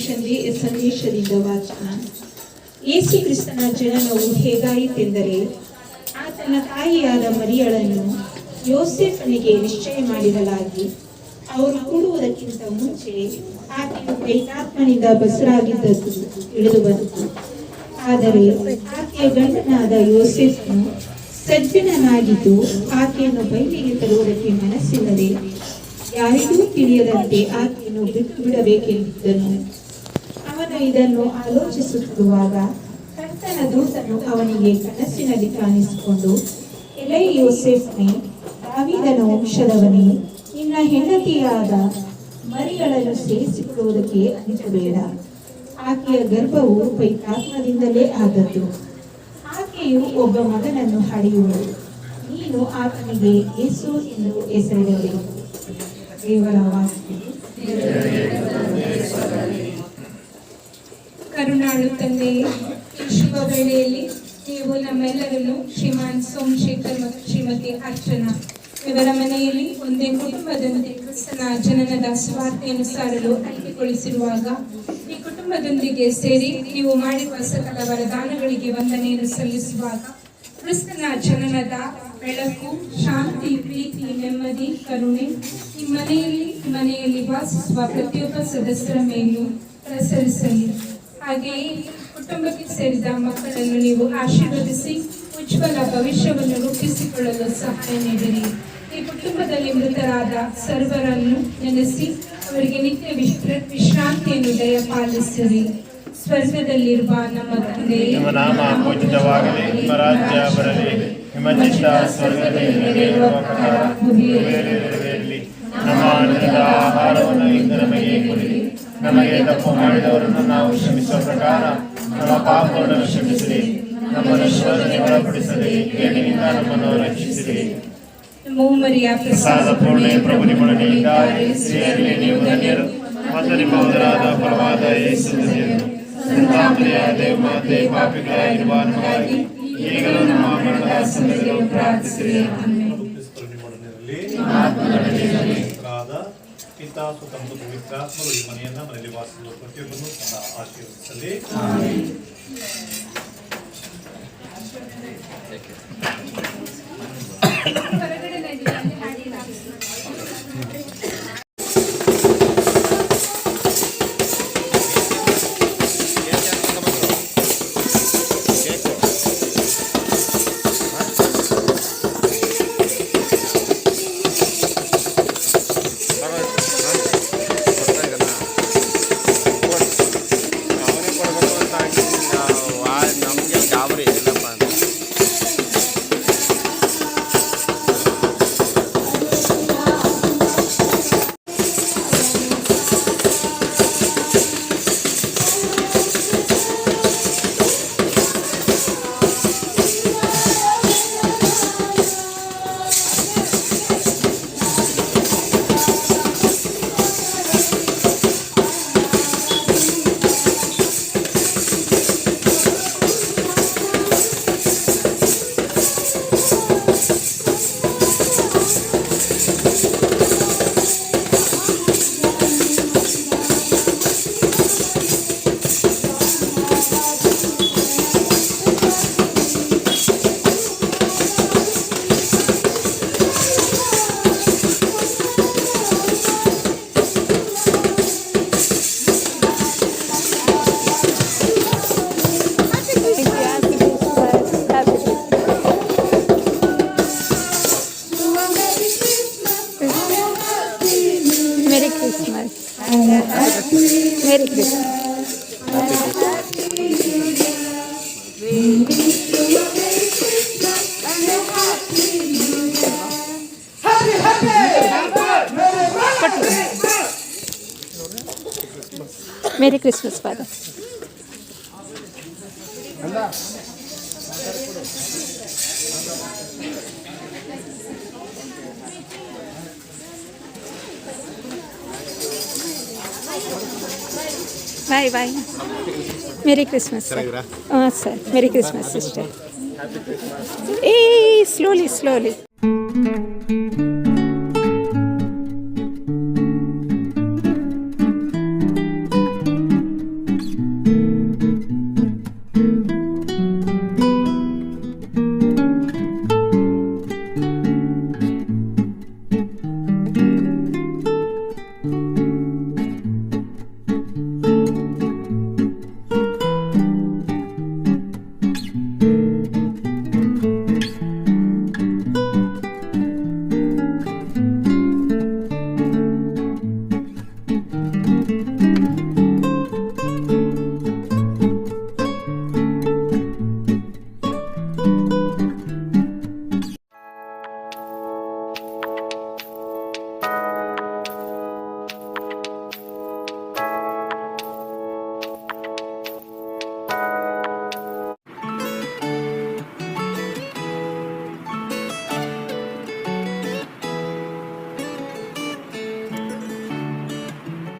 ಸಂದೇಶದಿಂದ ವಾಚನ. ಯೇಸು ಕ್ರಿಸ್ತನ ಜನನವು ಹೇಗಾಯಿತೆಂದರೆ, ಆತನ ತಾಯಿಯಾದ ಮರಿಯಳನ್ನು ಯೋಸೇಫನಿಗೆ ನಿಶ್ಚಯ ಮಾಡಿರಲಾಗಿ, ಅವರು ಕೂಡುವುದಕ್ಕಿಂತ ಮುಂಚೆ ಆಕೆಯು ಪವಿತ್ರಾತ್ಮನಿಂದ ಬಸರಾಗಿದ್ದದ್ದು ತಿಳಿದು ಬಂತು. ಆದರೆ ಆಕೆಯ ಗಂಡನಾದ ಯೋಸೇಫನು ಸಜ್ಜನನಾಗಿದ್ದು ಆಕೆಯನ್ನು ಬಯಲಿಗೆ ತರುವುದಕ್ಕೆ ಮನಸ್ಸಿಲ್ಲದೆ ಯಾರಿಗೂ ತಿಳಿಯದಂತೆ ಆಕೆಯನ್ನು ಬಿಟ್ಟು ಬಿಡಬೇಕೆಂದಿದ್ದನು. ಅವನು ಇದನ್ನು ಆಲೋಚಿಸುತ್ತಿರುವಾಗ ಕರ್ತನ ದೂತನು ಅವನಿಗೆ ಕನಸಿನಲ್ಲಿ ಕಾಣಿಸಿಕೊಂಡು, ಎಲೈ ಯೋಸೇಫನೇ, ದಾವೀದನ ವಂಶದವನೇ, ನಿನ್ನ ಹೆಂಡತಿಯಾದ ಮರಿಯಳನ್ನು ಸೇರಿಸಿಕೊಳ್ಳುವುದಕ್ಕೆ ಅನಿಸಬೇಡ. ಆಕೆಯ ಗರ್ಭವು ಪವಿತ್ರಾತ್ಮದಿಂದಲೇ ಆದದ್ದು. ಆಕೆಯು ಒಬ್ಬ ಮಗನನ್ನು ಹಡೆಯುವಳು. ನೀನು ಆತನಿಗೆ ಯೇಸು ಎಂದು ಹೆಸರಿಡಬೇಕು. ದೇವರ ವಾಕ್ಯ. ಕರುಣಾಳು ತಂದೆಯೇ, ಈ ಶುಭ ವೇಳೆಯಲ್ಲಿ ನೀವು ನಮ್ಮೆಲ್ಲರನ್ನು ಶ್ರೀಮಾನ್ ಸೋಮಶೇಖರ್ ಮತ್ತು ಶ್ರೀಮತಿ ಅರ್ಚನಾ ಇವರ ಮನೆಯಲ್ಲಿ ಒಂದೇ ಕುಟುಂಬದೊಂದಿಗೆ ಕ್ರಿಸ್ತನ ಜನನದ ಸ್ವಾರ್ಥೆಯನ್ನು ಸಾರಲು ಆಯ್ಕೆಗೊಳಿಸಿರುವಾಗ, ಈ ಕುಟುಂಬದೊಂದಿಗೆ ಸೇರಿ ನೀವು ಮಾಡಿರುವ ಸಕಲ ವರದಾನಗಳಿಗೆ ವಂದನೆಯನ್ನು ಸಲ್ಲಿಸುವಾಗ, ಕ್ರಿಸ್ತನ ಜನನದ ಬೆಳಕು, ಶಾಂತಿ, ಪ್ರೀತಿ, ನೆಮ್ಮದಿ, ಕರುಣೆ ಈ ಮನೆಯಲ್ಲಿ ವಾಸಿಸುವ ಪ್ರತಿಯೊಬ್ಬ ಸದಸ್ಯರ ಮೇಲೂ ಪ್ರಸರಿಸಲಿ. ಹಾಗೆಯೇ ಕುಟುಂಬಕ್ಕೆ ಸೇರಿದ ಮಕ್ಕಳನ್ನು ನೀವು ಆಶೀರ್ವದಿಸಿ ಉಜ್ವಲ ಭವಿಷ್ಯವನ್ನು ರೂಪಿಸಿಕೊಳ್ಳಲು ಸಹಾಯ ನೀಡಿರಿ. ಈ ಕುಟುಂಬದಲ್ಲಿ ಮೃತರಾದ ಸರ್ವರನ್ನು ನೆನೆಸಿ ಅವರಿಗೆ ನಿತ್ಯ ವಿಶ್ರಾಂತಿಯನ್ನು ದಯಪಾಲಿಸಿರಿ. ಸ್ವರ್ಗದಲ್ಲಿರುವ ನಮ್ಮ ತಂದೆಯೇ, ನಿಮ್ಮ ನಾಮ ಪೂಜಿತವಾಗಲಿ, ನಿಮ್ಮ ರಾಜ್ಯ ಬರಲಿ, ನಿಮ್ಮ ಚಿತ್ತ ಸ್ವರ್ಗದಲ್ಲಿ ನೆರವೇರುವ ಪ್ರಕಾರ ಭೂಮಿಯಲ್ಲಿ ನೆರವೇರಲಿ. ನಮ್ಮ ಅನ್ನದ ಆಹಾರವನ್ನು ಇಂದು ನಮಗೆ ಕೊಡಿರಿ. ನಮಗೆ ತಪ್ಪು ಮಾಡಿದವರನ್ನು ನಾವು ಕ್ಷಮಿಸುವ ಪ್ರಕಾರ ನಮ್ಮ ಪಾಪಗಳನ್ನು ಕ್ಷಮಿಸಿರಿ. ನಮ್ಮನ್ನು ಶೋಧನೆಗೆ ಒಳಪಡಿಸದೆ ಕೇಡಿನಿಂದ ನಮ್ಮನ್ನು ರಕ್ಷಿಸಿರಿ. ಪ್ರಸಾದ ಪೂರ್ಣೆ ಪ್ರಭು ನಿಮ್ಮೊಡನೆ ಇದ್ದಾರೆ. ಸ್ತ್ರೀಯರಲ್ಲಿ ನೀವು ಧನ್ಯರು ಮತ್ತು ನಿಮ್ಮ ಉದರಾದ ಫಲವಾದ ಯೇಸು ಧನ್ಯರು. ಸಂತಾನದ ದೇವಮಾತೆ, ಪಾಪಿಗಳಾಗಿರುವ ನಮಗಾಗಿ ಈಗಲೂ ನಮ್ಮ ಮರಣದ ಸಮಯದಲ್ಲೂ ಪ್ರಾರ್ಥಿಸಿರಿ. ಪಿತಾ, ಸುತ ಮತ್ತು ಪವಿತ್ರಾತ್ಮರು ಈ ಮನೆಯಲ್ಲಿ ವಾಸಿಸುವ ಪ್ರತಿಯೊಬ್ಬರನ್ನು ಸಹ ಆಶೀರ್ವದಿಸಲಿ. Merry Christmas. Merry Christmas, Father. Bye bye. Merry Christmas, sir. Sir. Merry Christmas, sister. Hey, slowly.